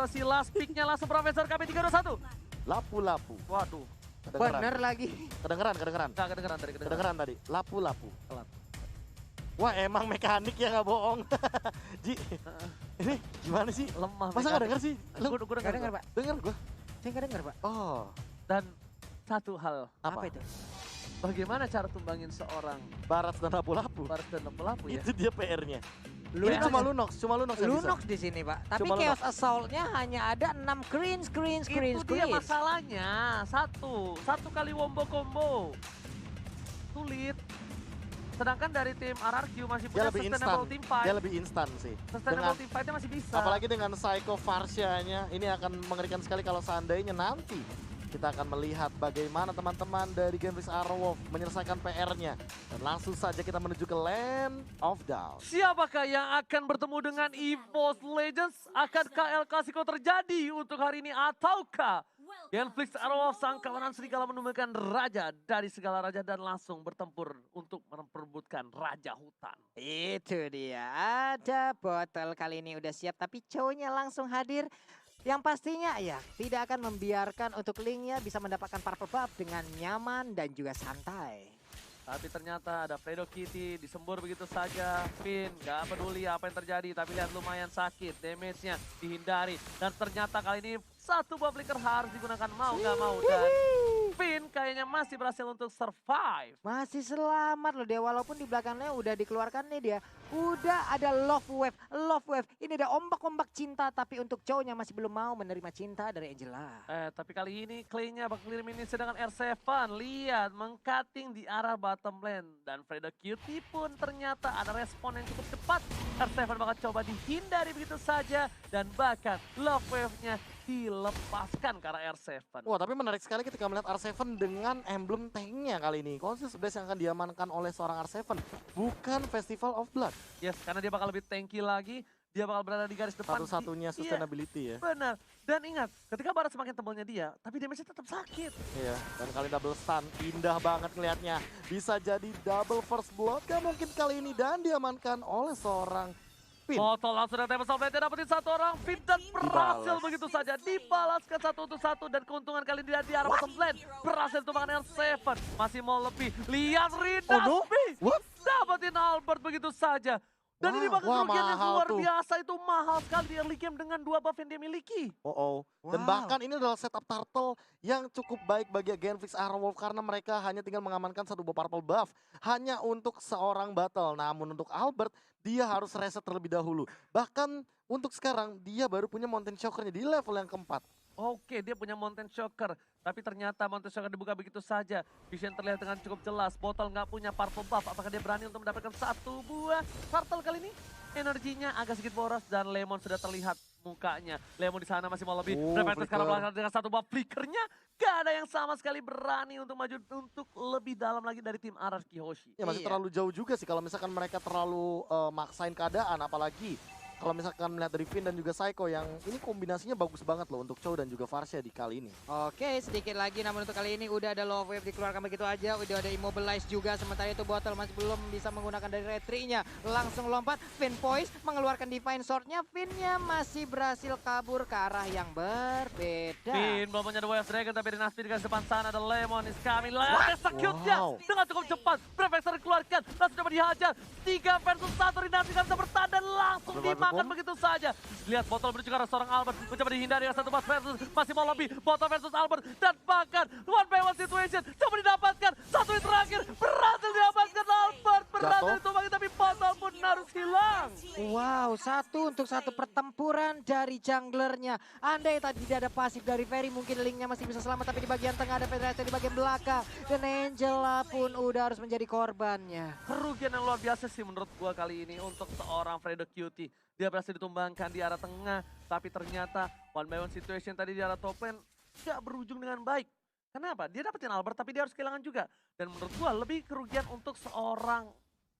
si last pick-nya langsung Profesor KB321. Lapu-lapu. Waduh, Bener lagi. Kedengeran. nggak kedengeran tadi. Kedengeran tadi. Lapu-lapu. Telat. Wah emang mekanik ya nggak bohong. Ji, ini gimana sih? Lemah. Masa nggak denger sih? Lu Gue Gak denger, Pak. denger gue. Saya gak denger, Pak. Oh, Dan satu hal, apa? itu? bagaimana cara tumbangin seorang Barat dan lapu-lapu. Baras dan Lapu-Lapu ya? Itu dia PR-nya. Lu Ini cuma Lunox yang bisa. Lunox di sini, Pak. Tapi Cuma Chaos Assault-nya hanya ada 6 screen. Itu dia masalahnya. Satu kali wombo combo. Sulit. Sedangkan dari tim RRQ masih Dia punya lebih instan. sustainable team fight. Dia lebih instan sih. Sustainable team fight-nya masih bisa. Apalagi dengan Psycho Farsia-nya, ini akan mengerikan sekali kalau seandainya nanti kita akan melihat bagaimana teman-teman dari Genflix Arrow menyelesaikan PR-nya. Dan langsung saja kita menuju ke Land of Doubt. Siapakah yang akan bertemu dengan EVOS Legends? Akankah El Clasico terjadi untuk hari ini ataukah Genflix Arrow sang kawanan serigala menemukan raja dari segala raja dan langsung bertempur untuk memperebutkan raja hutan? Itu dia. Ada botol kali ini udah siap. Tapi cowoknya langsung hadir. Yang pastinya ya tidak akan membiarkan untuk Linknya bisa mendapatkan purple buff dengan nyaman dan juga santai. Tapi ternyata ada Fredo Kitty disembur begitu saja. Finn gak peduli apa yang terjadi, tapi lihat lumayan sakit. Damage-nya dihindari. Dan ternyata kali ini satu buff flicker harus digunakan mau gak mau. Dan Finn kayaknya masih berhasil untuk survive. Masih selamat loh dia, walaupun di belakangnya udah dikeluarkan nih dia. Udah ada love wave. Ini ada ombak-ombak cinta, tapi untuk cowoknya masih belum mau menerima cinta dari Angela. Tapi kali ini Clay-nya bakal kirim ini sedangkan R7 lihat mengcutting di arah bottom lane. Dan Fredo Cutie pun ternyata ada respon yang cukup cepat. R7 bakal coba dihindari begitu saja dan bahkan love wave-nya dilepaskan ke arah R7. Wah tapi menarik sekali ketika melihat R7 dengan emblem tanknya kali ini. Conscious Base yang akan diamankan oleh seorang R7, bukan Festival of Blood. Yes, karena dia bakal lebih tanky lagi. Dia bakal berada di garis depan. Satu-satunya sustainability ya. Benar. Dan ingat, ketika Barat semakin tebalnya dia, tapi damage-nya tetap sakit. Iya, dan kali double stun, indah banget ngelihatnya. Bisa jadi double first blood, gak mungkin kali ini. Dan diamankan oleh seorang Finn. Botol langsung dari tembak sampai dapetin satu orang. Finn dan berhasil Dibalas. begitu saja. Dibalaskan 1-1 dan keuntungan kali ini di arah bottom lane. Berhasil tumbangkan L7. Masih mau lebih. Lihat Rinasmi. What? Dapetin Albert begitu saja. Dan ini bakal Wah, kerugian yang mahal luar tuh. biasa. Itu mahal sekali di early game dengan 2 buff yang dia miliki. Dan Wow. bahkan ini adalah setup turtle yang cukup baik bagi Genflix Arrowwolf karena mereka hanya tinggal mengamankan satu buah purple buff hanya untuk seorang battle. Namun untuk Albert dia harus reset terlebih dahulu. Bahkan untuk sekarang dia baru punya Mountain Shocker-nya di level yang keempat. Oke, dia punya Mountain Shocker. Tapi ternyata Mountain Shocker dibuka begitu saja. Vision terlihat dengan cukup jelas. Botol nggak punya purple buff. Apakah dia berani untuk mendapatkan satu buah turtle kali ini? Energinya agak sedikit boros dan Lemon sudah terlihat mukanya. Lemon di sana masih mau lebih. Reflector sekarang flicker. belakang dengan satu buah flickernya. Gak ada yang sama sekali berani untuk maju untuk lebih dalam lagi dari tim RRQ Hoshi. Ya masih Iya. terlalu jauh juga sih kalau misalkan mereka terlalu maksain keadaan, apalagi kalau misalkan melihat dari Finn dan juga Psycho yang ini kombinasinya bagus banget loh untuk Chow dan juga Farsia di kali ini. Oke, sedikit lagi namun untuk kali ini udah ada love wave dikeluarkan begitu aja. Udah ada immobilize juga, sementara itu botol masih belum bisa menggunakan dari retry-nya. Langsung lompat, Finn Poise mengeluarkan Divine Sword-nya. Finn-nya masih berhasil kabur ke arah yang berbeda. Finn belum punya The Way of Dragon tapi di Naspi di garis depan sana ada Lemon is coming. Lihat execute-nya Wow. dengan cukup cepat. Prefector dikeluarkan, langsung coba dihajar. 3 versus 1 di Naspi bisa bertahan dan langsung dimakan begitu saja. Lihat botol menuju ke arah seorang Albert. Mencoba dihindari satu pas versus. Masih mau lebih. Botol versus Albert. Dan bahkan one by one situation. Coba didapatkan. Satu yang terakhir. Berhasil didapatkan Albert. Berhasil Jatuh. ditumbangin tapi botol pun harus hilang. Wow, 1-1 pertempuran dari junglernya. Andai tadi tidak ada pasif dari Ferry, mungkin Linknya masih bisa selamat. Tapi di bagian tengah ada Federasi di bagian belakang. Dan Angela pun udah harus menjadi korbannya. Kerugian yang luar biasa sih menurut gua kali ini untuk seorang Fredo Cutie. Dia berhasil ditumbangkan di arah tengah, tapi ternyata one by one situation tadi di arah top lane gak berujung dengan baik. Kenapa? Dia dapetin Albert tapi dia harus kehilangan juga. Dan menurut gua lebih kerugian untuk seorang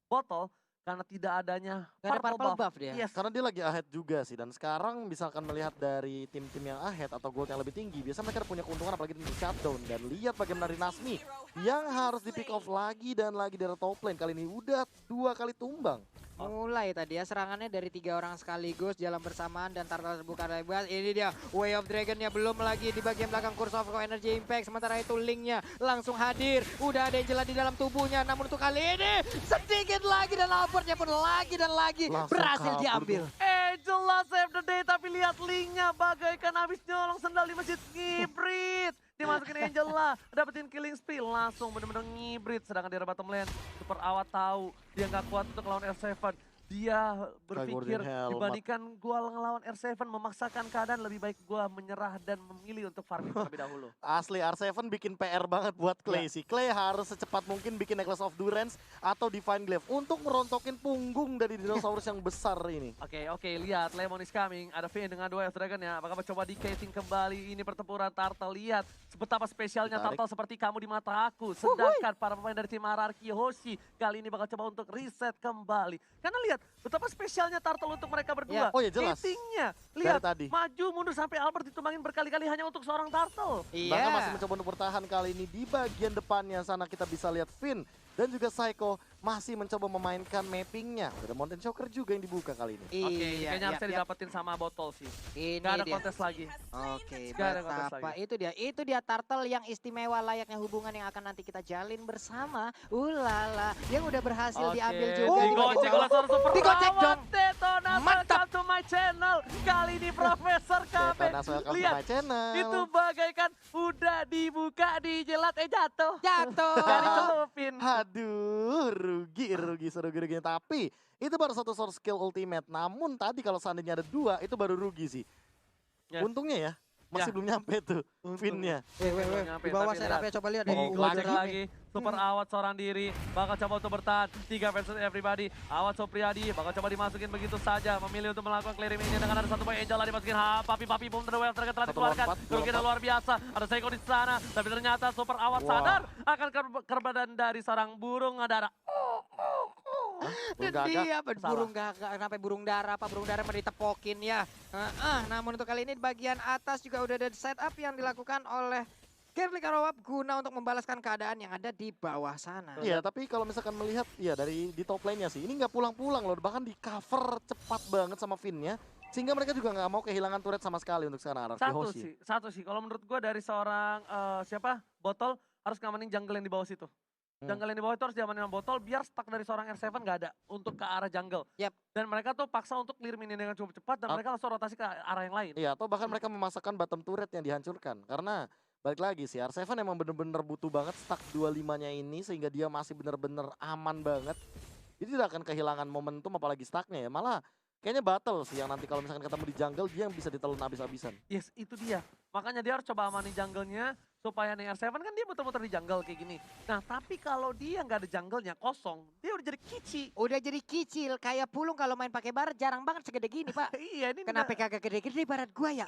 botol karena tidak adanya Gak ada purple buff dia. Yes. Karena dia lagi ahead juga sih, dan sekarang misalkan melihat dari tim-tim yang ahead atau gold yang lebih tinggi, biasanya mereka punya keuntungan apalagi di shutdown. Dan lihat bagaimana Rinasmi yang harus di pick off lagi dan lagi dari top lane, kali ini udah 2 kali tumbang. Mulai tadi ya serangannya dari 3 orang sekaligus jalan bersamaan dan Turtle terbuka lebar. Ini dia Way of Dragon-nya belum lagi di bagian belakang Curse of Energy Impact. Sementara itu Link-nya langsung hadir. Udah ada Angela di dalam tubuhnya. Namun untuk kali ini sedikit lagi dan Albert-nya pun lagi dan lagi Langsung berhasil kabur diambil. Angela save the day, tapi lihat Link-nya bagaikan habis nyolong sendal di masjid ngibrit. Dimasukin Angela, dapetin killing spree, langsung bener-bener ngibrit. Sedangkan di bottom lane, Super Awat tahu dia nggak kuat untuk lawan R7. Dia berpikir Golden Helmet. dibandingkan gua ngelawan R7 memaksakan keadaan, lebih baik gua menyerah dan memilih untuk farming terlebih dahulu. Asli R7 bikin PR banget buat Clay sih. Clay harus secepat mungkin bikin Necklace of Durance atau Divine Glaive untuk merontokin punggung dari dinosaurus yang besar ini. Oke, lihat Lemon is coming. Ada Finn dengan dua Dragon ya. Apakah coba di-casing kembali ini pertempuran Turtle. Lihat betapa spesialnya Ditarik. Turtle seperti kamu di mata aku. Sedangkan para pemain dari tim Ararki Hoshi kali ini bakal coba untuk reset kembali. Karena lihat betapa spesialnya Turtle untuk mereka berdua. Oh ya, jelas. Casingnya. Lihat tadi. maju mundur sampai Albert ditumbangin berkali-kali hanya untuk seorang Turtle. Bahkan masih Iya. mencoba untuk bertahan kali ini di bagian depannya sana kita bisa lihat Finn dan juga Psycho masih mencoba memainkan mappingnya. Ada Mountain Choker juga yang dibuka kali ini. Oke, ini Iya, kayaknya iya, harusnya iya. didapetin sama botol sih. Ini Gak ada dia. kontes lagi. Oke, Gak ada kontes betapa lagi. itu dia Turtle yang istimewa layaknya hubungan yang akan nanti kita jalin bersama. Ulala, yang udah berhasil diambil juga di bagian digocek bawah. oleh seorang super Digocek Awat. dong. Detonator, Mantap. welcome to my channel. Kali ini Profesor KB. Detonas, welcome to Lihat, my channel. itu bagaikan udah dibuka, dijelat, jatuh. Jatuh. Dari celupin. Aduh, rugi serugi-ruginya. Tapi itu baru satu source skill ultimate. Namun tadi kalau seandainya ada 2, itu baru rugi sih. Ya. Untungnya ya, masih Ya. belum nyampe tuh Finn-nya. Di bawah Tapi saya lihat. coba lihat Oh, Digocek lagi. lagi. Super Awat seorang diri. Bakal coba untuk bertahan. 3 versus everybody. Awat Sopriadi bakal coba dimasukin begitu saja. Memilih untuk melakukan clearing ini dengan ada satu boy Angela dimasukin. Papi boom dari Wave telah Satu dikeluarkan. lompat, dua Kerugian lompat. luar biasa. Ada Seiko di sana. Tapi ternyata Super Awat Wah. sadar akan keberadaan dari seorang burung dara. Belum Dan gagak. dia burung gagak, sampai burung dara mau ditepokin ya. Namun untuk kali ini di bagian atas juga udah ada setup yang dilakukan oleh Kevlik Arrowab guna untuk membalaskan keadaan yang ada di bawah sana. Iya, tapi kalau misalkan melihat ya dari di top lane-nya sih, ini nggak pulang-pulang loh, bahkan di cover cepat banget sama Finn-nya, sehingga mereka juga nggak mau kehilangan turret sama sekali untuk sekarang Ararki Hoshi. Satu sih. Kalau menurut gua dari seorang botol harus ngamanin jungle yang di bawah situ. Jungle yang di bawah itu harus diamanin sama botol biar stuck dari seorang R7 nggak ada untuk ke arah jungle. Yap. Dan mereka tuh paksa untuk clear minion dengan cukup cepat dan mereka langsung rotasi ke arah yang lain. Iya, atau bahkan mereka memasakkan bottom turret yang dihancurkan. Karena balik lagi sih, R7 emang bener-bener butuh banget stack 25-nya ini sehingga dia masih bener-bener aman banget. Jadi tidak akan kehilangan momentum apalagi stacknya ya. Malah kayaknya battle sih yang nanti kalau misalkan ketemu di jungle dia yang bisa ditelan habis-habisan. Yes, itu dia. Makanya dia harus coba amanin jungle-nya supaya nih R7 kan dia muter-muter di jungle kayak gini. Nah, tapi kalau dia nggak ada jungle-nya kosong, dia udah jadi kici. Udah jadi kicil, kayak Pulung kalau main pakai baret jarang banget segede gini, Pak. Iya, ini Kenapa kagak gede-gede baret gua ya?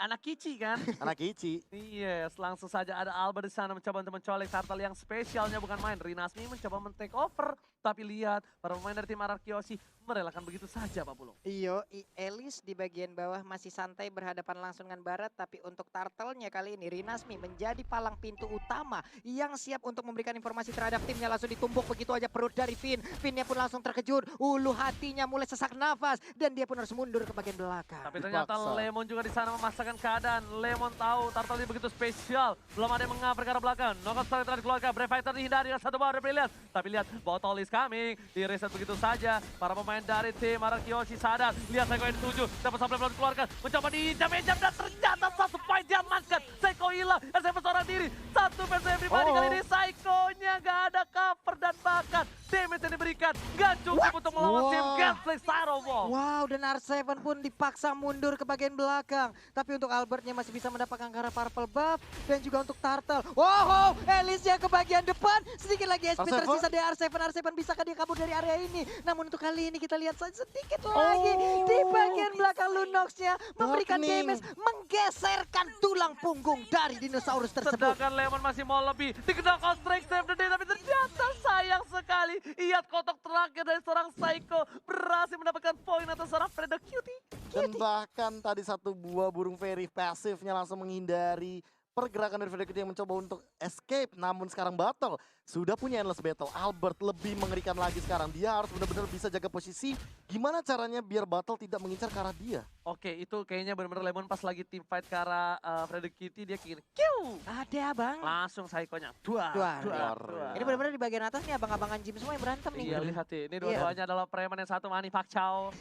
anak kici kan? Anak Ichi. Yes, langsung saja ada Alba di sana mencoba untuk mencolek Turtle yang spesialnya bukan main. Rinasmi mencoba men-take over. Tapi lihat, para pemain dari tim Ararki Hoshi merelakan begitu saja, Pak Pulung. Iyo, Elis di bagian bawah masih santai berhadapan langsung dengan Barat. Tapi untuk Turtle-nya kali ini, Rinasmi menjadi palang pintu utama yang siap untuk memberikan informasi terhadap timnya. Langsung ditumbuk begitu aja perut dari Finn. Finn-nya pun langsung terkejut. Ulu hatinya mulai sesak nafas. Dan dia pun harus mundur ke bagian belakang. Tapi ternyata Dipaksa. Lemon juga di sana memaksakan keadaan. Lemon tahu Turtle ini begitu spesial. Belum ada yang mengapar ke arah belakang. Knockout star telah dikeluarkan. Brave Fighter dihindari dengan satu bawah dari Brilliant. Tapi lihat, botol is coming. Di reset begitu saja. Para pemain dari tim Ararki Hoshi sadar. Lihat Seiko yang dituju. Dapat sampai belum dikeluarkan. Mencoba dijam-jam dan ternyata satu poin diamankan. Seiko hilang. R7 seorang diri. Satu versus everybody kali ini. Seiko-nya gak ada cover dan bahkan damage yang diberikan gak cukup untuk melawan tim Gatling Firewall. Wow, dan R7 pun dipaksa mundur ke bagian belakang. Tapi untuk Albertnya masih bisa mendapatkan karena purple buff. Dan juga untuk Turtle. Wow, Elisnya ke bagian depan. Sedikit lagi SP R7? tersisa dari R7. R7 bisakah dia kabur dari area ini? Namun untuk kali ini kita lihat saja sedikit lagi. Di bagian belakang Lunox-nya memberikan Darkening. damage. Menggeserkan tulang punggung dari dinosaurus tersebut. Sedangkan Lemon masih mau lebih. Dikenakan counter strike save the day. Tapi ternyata sayang sekali. Iat kotak terakhir dari seorang Psycho berhasil mendapatkan poin atas seorang Freda Cutie. Dan bahkan tadi satu buah burung fairy pasifnya langsung menghindari pergerakan dari Frederick yang mencoba untuk escape. Namun sekarang Battle sudah punya endless battle. Albert lebih mengerikan lagi sekarang. Dia harus benar-benar bisa jaga posisi. Gimana caranya biar Battle tidak mengincar ke arah dia? Oke, itu kayaknya benar-benar Lemon pas lagi team fight ke arah Frederick Kitty, dia kira kiu. Ada abang. Langsung psycho-nya. Duar, Duar. duar. Ini benar-benar di bagian atas nih abang-abangan gym semua yang berantem nih. Iya, lihat nih. Ini dua-duanya adalah preman yang satu Manny Pacquiao.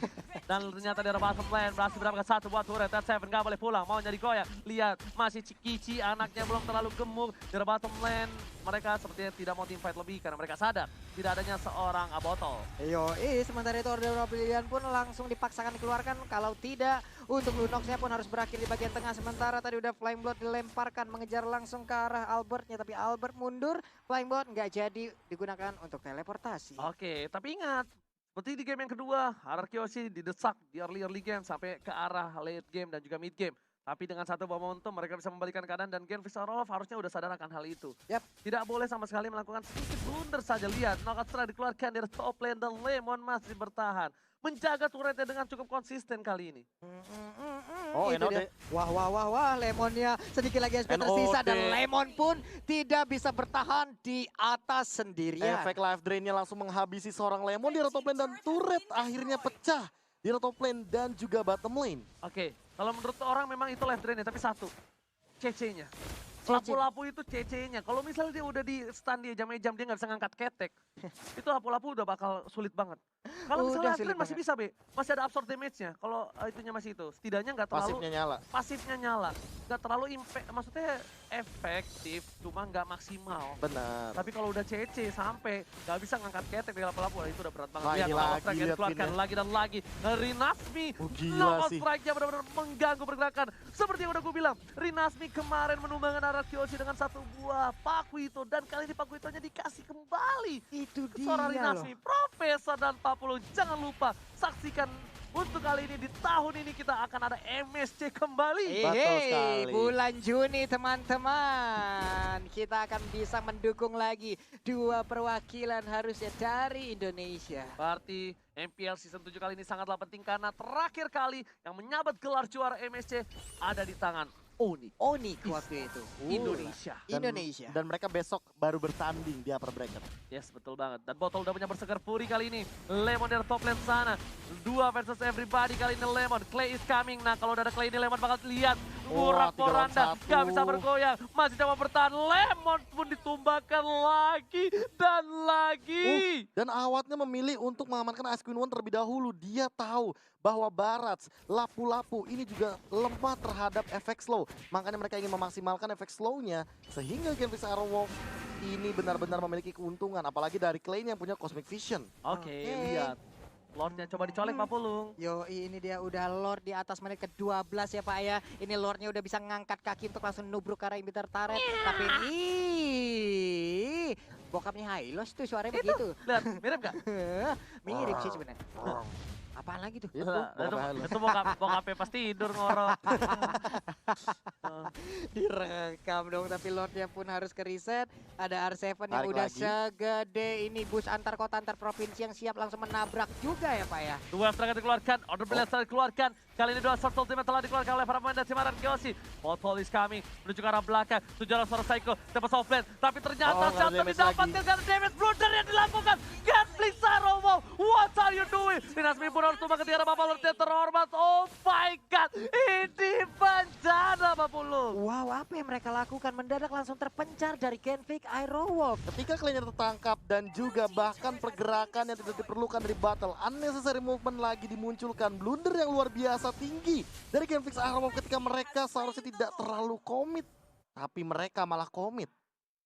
Dan ternyata di bottom lane berhasil mendapatkan satu buat turret. Dead Seven gak boleh pulang, mau jadi goyang. Lihat, masih Cikici, anaknya belum terlalu gemuk. Di bottom lane mereka sepertinya tidak mau team fight lebih karena mereka sadar tidak adanya seorang Botol. Sementara itu Order Oblivion pun langsung dipaksakan dikeluarkan. Kalau tidak, untuk Lunoxnya pun harus berakhir di bagian tengah. Sementara tadi udah Flame Blood dilemparkan mengejar langsung ke arah Albertnya. Tapi Albert mundur, Flame Blood nggak jadi digunakan untuk teleportasi. Oke, tapi ingat, seperti di game yang kedua, Arkeosi didesak di early game sampai ke arah late game dan juga mid game. Tapi dengan satu momentum mereka bisa membalikan keadaan dan Genfix Orlov harusnya udah sadar akan hal itu. Yap. Tidak boleh sama sekali melakukan sedikit blunder saja. Lihat, knockout strike dikeluarkan dari top lane dan Lemon masih bertahan. Menjaga turretnya dengan cukup konsisten kali ini. Oh, itu NOD. dia. Wah, Lemonnya sedikit lagi SP tersisa dan NOD. Lemon pun tidak bisa bertahan di atas sendirian. Efek life drainnya langsung menghabisi seorang Lemon di top lane dan turret akhirnya pecah di top lane dan juga bottom lane. Oke, kalau menurut orang memang itu left drain-nya, tapi satu, CC-nya. CC. Lapu-lapu itu CC-nya. Kalau misalnya dia udah di stand di jam-jam dia nggak bisa ngangkat ketek, itu lapu-lapu udah bakal sulit banget. Kalau misalnya Udah left sulit drain masih bisa, Be. Masih ada absorb damage-nya. Kalau itunya masih itu. Setidaknya nggak terlalu Pasifnya nyala. pasifnya nyala. Nggak terlalu maksudnya efektif, cuma nggak maksimal. Benar. Tapi kalau udah CC sampai nggak bisa ngangkat ketek di lapu-lapu, itu udah berat banget. Wah, ini knockout lagi, strike yang lihat dikeluarkan pinnya. lagi dan lagi. Rinasmi, Gila knockout sih. strike-nya benar-benar mengganggu pergerakan. Seperti yang udah gue bilang, Rinasmi kemarin menumbangkan Arkeosi dengan satu buah Pakuito. Dan kali ini Pakuitonya dikasih kembali Itu ke seorang dia loh. Rinasmi. Profesor dan Papulu, jangan lupa saksikan untuk kali ini di tahun ini kita akan ada MSC kembali. Betul sekali. Bulan Juni teman-teman. Kita akan bisa mendukung lagi dua perwakilan harusnya dari Indonesia. Berarti MPL Season 7 kali ini sangatlah penting karena terakhir kali yang menyabet gelar juara MSC ada di tangan Onyx Onyx waktu itu. Indonesia. Indonesia. Dan mereka besok baru bertanding di upper bracket. Yes, betul banget. Dan Botol udah punya bersegar Fury kali ini. Lemon dari top lane sana. 2 versus everybody kali ini Lemon. Clay is coming. Nah, kalau udah ada Clay ini Lemon bakal lihat. Murak 3 lawan Poranda. 1. Gak bisa bergoyang. Masih coba bertahan. Lemon pun ditumbangkan lagi. Dan lagi. Dan awatnya memilih untuk mengamankan Ice Queen One terlebih dahulu. Dia tahu bahwa Barats, lapu-lapu ini juga lemah terhadap efek slow. Makanya mereka ingin memaksimalkan efek slow-nya. Sehingga Genfix Arrowwolf ini benar-benar memiliki keuntungan. Apalagi dari Clay yang punya Cosmic Vision. Oke, lihat. Lordnya coba dicolek Pak Pulung. Yo, ini dia udah Lord di atas menit ke-12 ya Pak ya. Ini Lordnya udah bisa ngangkat kaki untuk langsung nubruk ke arah Inhibitor turret. Tapi bokapnya Hylos tuh suaranya begitu. Lihat, mirip gak? Mirip sih sebenarnya. Apaan lagi tuh? Itu bokapnya pasti tidur ngorok. Direkam dong, tapi Lordnya pun harus ke reset. Ada R7 yang Tarik udah lagi. segede ini bus antar kota antar provinsi yang siap langsung menabrak juga ya Pak ya. 2 serangan dikeluarkan, order blast dikeluarkan. Kali ini 2 short ultimate telah dikeluarkan oleh para pemain dari Cimaran Kyoshi. Botol is coming, menuju ke arah belakang. Tujuan seorang Psycho, tempat soft lane. Tapi ternyata Oh, nggak ada Shantam damage didapatkan karena damage blunder yang dilakukan. Genflix Arrowwolf, what are you doing? Rinasmi pun harus tumbang ketika Bapak Lord yang terhormat. Oh my god, ini bencana Bapak Pulung. Wow, apa yang mereka lakukan? Mendadak langsung terpencar dari Genfix Arrowwolf. Ketika Clay-nya tertangkap dan juga bahkan pergerakan yang tidak diperlukan dari battle. Unnecessary movement lagi dimunculkan. Blunder yang luar biasa tinggi dari Genfix Arrowwolf ketika mereka seharusnya tidak terlalu komit. Tapi mereka malah komit.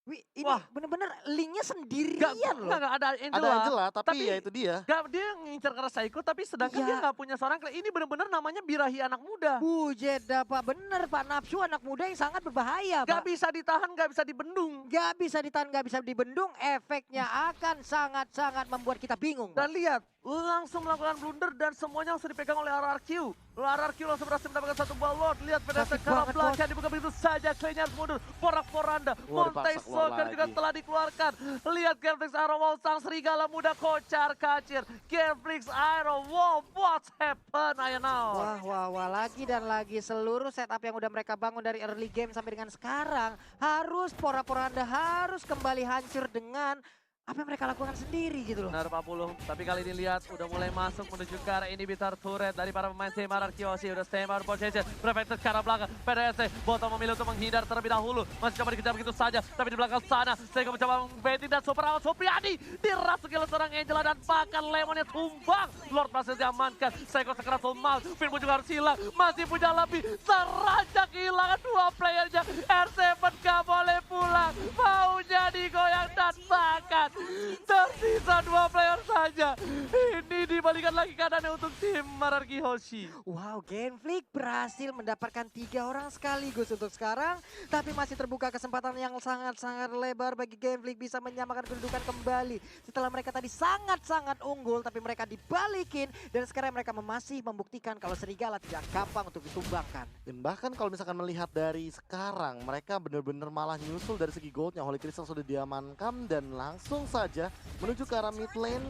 Wih, ini Wah. bener-bener linknya sendirian loh. Enggak, ada Angela. Ada Angela, tapi Tapi- ya itu dia. Dia ngincar ke arah Psycho, tapi sedangkan Iya. dia nggak punya seorang Clay. Ini bener-bener namanya birahi anak muda. Bujeda Pak, bener Pak. Nafsu anak muda yang sangat berbahaya Gak Pak. bisa ditahan, gak bisa dibendung. Gak bisa ditahan, gak bisa dibendung. Efeknya akan sangat-sangat membuat kita bingung Pak. Dan lihat, langsung melakukan blunder dan semuanya langsung dipegang oleh RRQ. RRQ langsung berhasil mendapatkan satu buah Lord. Lihat PDS ke arah banget, belakang dibuka begitu saja. Clay-nya harus mundur. Porak-poranda. Wah, Montai dipaksa keluar Soccer juga lagi. telah dikeluarkan. Lihat Genflix Iron Wall, sang serigala muda kocar kacir. Genflix Iron Wall, what's happen I know. Wah, lagi dan lagi seluruh setup yang udah mereka bangun dari early game sampai dengan sekarang harus pora-poranda harus kembali hancur dengan apa yang mereka lakukan sendiri gitu loh. Benar 40, tapi kali ini lihat udah mulai masuk menuju ke arah inhibitor turret dari para pemain tim RRQ. Udah stay out position, Prefector ke arah belakang. PDSC, Botol memilih untuk menghindar terlebih dahulu. Masih coba dikejar begitu saja, tapi di belakang sana Seiko mencoba membaiting dan super awal Supriyadi dirasuki oleh seorang Angela dan bahkan Lemonnya tumbang. Lord berhasil diamankan, Seiko sekeratul mal, Firmo juga harus hilang, masih punya lebih. Seranjak kehilangan dua playernya, R7 gak boleh pulang, maunya digoyang dan bahkan tersisa dua player saja. Ini dibalikan lagi keadaannya untuk tim RRQ Hoshi. Wow, Genflix berhasil mendapatkan 3 orang sekaligus untuk sekarang. Tapi masih terbuka kesempatan yang sangat-sangat lebar bagi Genflix bisa menyamakan kedudukan kembali. Setelah mereka tadi sangat-sangat unggul, tapi mereka dibalikin. Dan sekarang mereka masih membuktikan kalau Serigala tidak gampang untuk ditumbangkan. Dan bahkan kalau misalkan melihat dari sekarang, mereka benar-benar malah nyusul dari segi goldnya. Holy Crystal sudah diamankan dan langsung saja menuju ke arah mid lane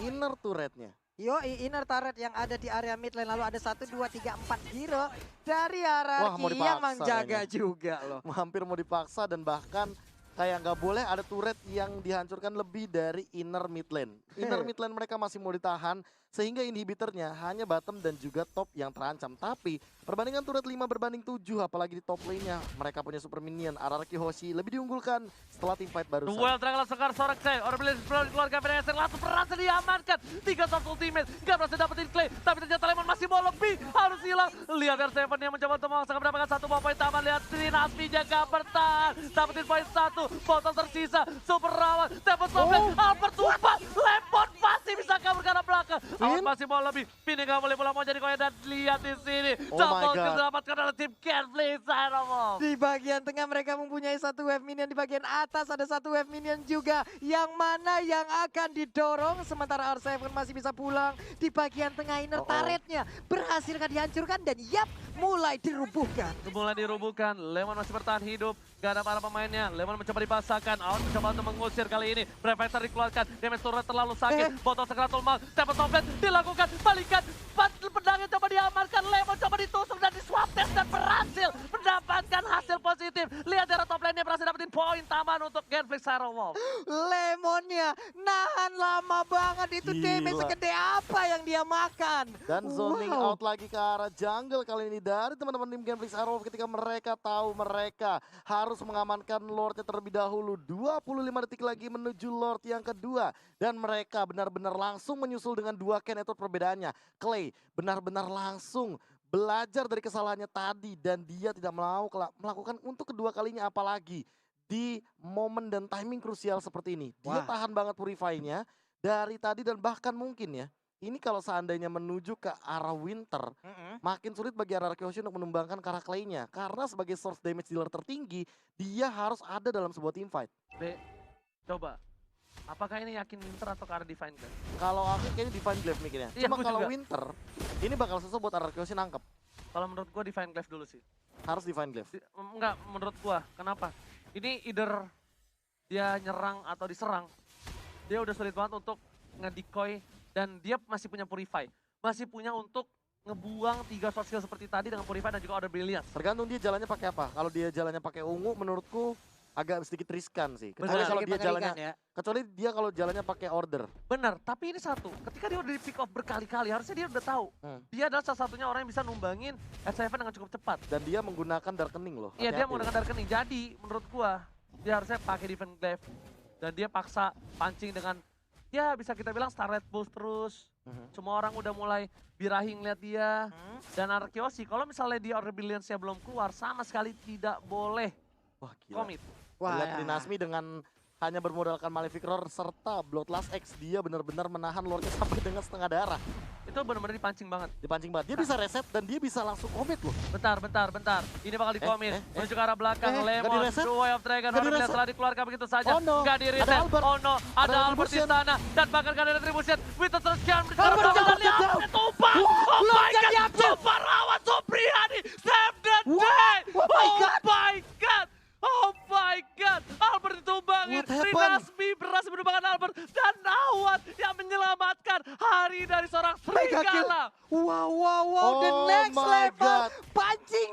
inner turretnya. Inner turret yang ada di area mid lane. Lalu ada 1, 2, 3, 4 hero dari Wah, mau RRQ dipaksa yang menjaga kayaknya. juga loh. Hampir mau dipaksa dan bahkan kayak nggak boleh ada turret yang dihancurkan lebih dari inner mid lane. Inner mid lane mereka masih mau ditahan sehingga inhibitornya hanya bottom dan juga top yang terancam. Tapi perbandingan turret 5 berbanding 7 apalagi di top lane-nya mereka punya super minion. RRQ Hoshi lebih diunggulkan setelah team fight barusan. Duel Dragon Sekar Sorak Clay, Orbilis belum dikeluarkan PDS langsung berhasil diamankan. 3 soft ultimate, gak berhasil dapetin Clay, tapi ternyata Lemon masih mau lebih, harus hilang. Lihat R7 yang mencoba untuk memaksakan mendapatkan satu buah poin taman. Lihat Trinasmi jaga bertahan, dapetin poin 1, botol tersisa, super rawan, Tempest Softland, Albert tumpah, Lemon masih bisa kabur ke arah belakang. Albert masih mau lebih, Pini gak boleh pulang mau jadi koin dan lihat di sini, Oh my double God. kill didapatkan oleh tim Genflix Iron Wolf. Di bagian tengah mereka mempunyai satu wave minion, di bagian atas ada satu wave minion juga. Yang mana yang akan didorong sementara R7 masih bisa pulang. Di bagian tengah inner turretnya berhasil dihancurkan dan mulai dirubuhkan. Mulai dirubuhkan, Lemon masih bertahan hidup, gak ada para pemainnya. Lemon mencoba dipasangkan, Aon mencoba untuk mengusir kali ini. Prefector dikeluarkan, damage turret terlalu sakit, botol sekratul mal, Temple Softland dilakukan, balikan, pedangnya coba diamankan, Lemon coba ditusuk dan di-swap test dan berhasil mendapatkan hasil positif. Lihat dari top lane-nya berhasil dapetin poin tambahan untuk Genflix Iron Wolf. Lemonnya nahan lama banget itu, Gila. damage segede apa yang dia makan. Dan zoning Wow. out lagi ke arah jungle kali ini dari teman-teman tim Genflix Iron Wolf ketika mereka tahu mereka harus mengamankan Lordnya terlebih dahulu. 25 detik lagi menuju Lord yang kedua. Dan mereka benar-benar langsung menyusul dengan 2 Ken, itu perbedaannya. Clay benar-benar langsung belajar dari kesalahannya tadi dan dia tidak mau melakukan untuk kedua kalinya apalagi di momen dan timing krusial seperti ini. Dia Wah. tahan banget Purify-nya dari tadi dan bahkan mungkin ya. Ini kalau seandainya menuju ke arah winter, makin sulit bagi RRQ Hoshi untuk menumbangkan ke arah Clay-nya. Karena sebagai source damage dealer tertinggi, dia harus ada dalam sebuah team fight. B, coba. Apakah ini yakin Winter atau ke arah Divine Glaive? Kalau aku kayaknya Divine Glaive mikirnya. Iya, Cuma aku kalau juga. winter, ini bakal susah buat RRQ Hoshi nangkep. Kalau menurut gua Divine Glaive dulu sih. Harus Divine Glaive. Enggak, menurut gua. Kenapa? Ini either dia nyerang atau diserang. Dia udah sulit banget untuk nge-decoy dan dia masih punya Purify. Masih punya untuk ngebuang 3 short skill seperti tadi dengan Purify dan juga Order Brilliance. Tergantung dia jalannya pakai apa. Kalau dia jalannya pakai ungu, menurutku agak sedikit riskan sih. Kecuali Benar. kalau Sedikit dia jalannya, mengerikan ya. kecuali dia kalau jalannya pakai order. Bener, tapi ini satu. Ketika dia udah di pick off berkali-kali, harusnya dia udah tahu. Dia adalah salah satunya orang yang bisa numbangin F7 dengan cukup cepat. Dan dia menggunakan Darkening loh. Iya, dia Hati-hati menggunakan Darkening. Jadi, menurut gua, dia harusnya pakai Divine Glaive. Dan dia paksa pancing dengan, ya bisa kita bilang Starlight Boost terus. Semua orang udah mulai birahi ngeliat dia. Dan RRQ Hoshi, kalau misalnya dia Order Brilliance-nya belum keluar, sama sekali tidak boleh Wah gila. komit. Wah, Lihat ya. Trinasmi dengan hanya bermodalkan Malefic Roar serta Bloodlust X, dia benar-benar menahan Lordnya sampai dengan setengah darah. itu benar-benar dipancing banget. Dipancing banget. Dia bisa reset dan dia bisa langsung komit loh. Bentar. Ini bakal dikomit. Menuju ke arah belakang. nggak Lemon, di-reset? The Way of Dragon. Nggak Warna di-reset? setelah dikeluarkan begitu saja. Oh, no. Nggak Ada di-reset. Albert. Oh no, ada Ada Albert di Retribution. sana. Dan bahkan gak ada Retribution. Wita terus kan. Albert jatuh, jatuh. Tumpah. Oh Belum my jadi god. upset. Tumpah rawat Supriyadi. Save the Wow. day. Oh my God. my god. Oh my god, Albert ditumbangin. What happened? Rinasmi berhasil menumbangkan Albert. Dan Awad yang menyelamatkan hari dari seorang Mega kill. serigala. Wow, the Oh next my level. God.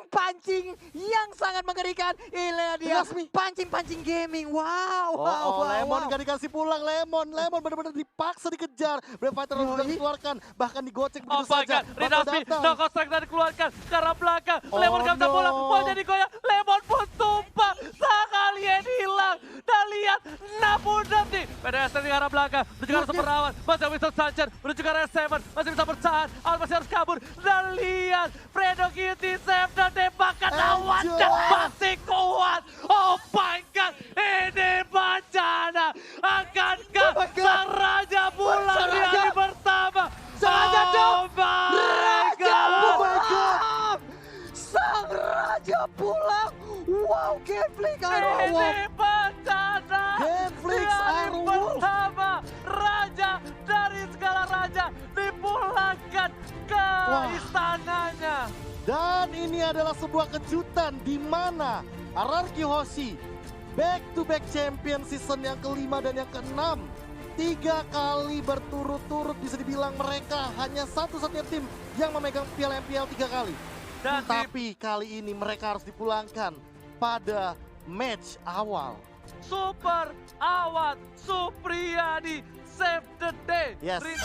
Pancing yang sangat mengerikan. Inilah dia, Rinasmi. pancing gaming. Wow, Lemon gak dikasih pulang, Lemon benar-benar dipaksa dikejar. Brave Fighter Yoi. sudah dikeluarkan, bahkan digocek Oh begitu my saja. god, Rinasmi, Bakal datang. no strike dan dikeluarkan ke arah belakang. Oh Lemon gak bisa no. pulang, mau jadi goyang. Lemon pun tumpah, sekalian hilang. Dan lihat, 60 detik. PDST di arah belakang, menuju ke arah Superawan. Masih bisa Sanchez, menuju ke arah Seven. Masih bisa bertahan, Al masih harus kabur. Dan lihat, Fredo Cutie save dan tembakan Awad Anjay. dan masih kuat. Oh my god, ini bencana. Akankah Oh my God. sang raja pulang Sang di raja. hari pertama? Sang raja dong. Oh my Raja god. pulang! Sang Raja pulang! Wow, Genflix Iron Wolf! Ini bencana. Genflix Di hari Iron Wolf. pertama, raja dari segala raja dipulangkan ke Wah. istananya. Dan ini adalah sebuah kejutan di mana RRQ Hoshi back-to-back champion season yang kelima dan yang keenam. 3 kali berturut-turut bisa dibilang mereka hanya satu-satunya tim yang memegang Piala MPL 3 kali. Dan di Tapi kali ini mereka harus dipulangkan pada match awal. Super Awad Supriyadi save the day. Yes. Rin-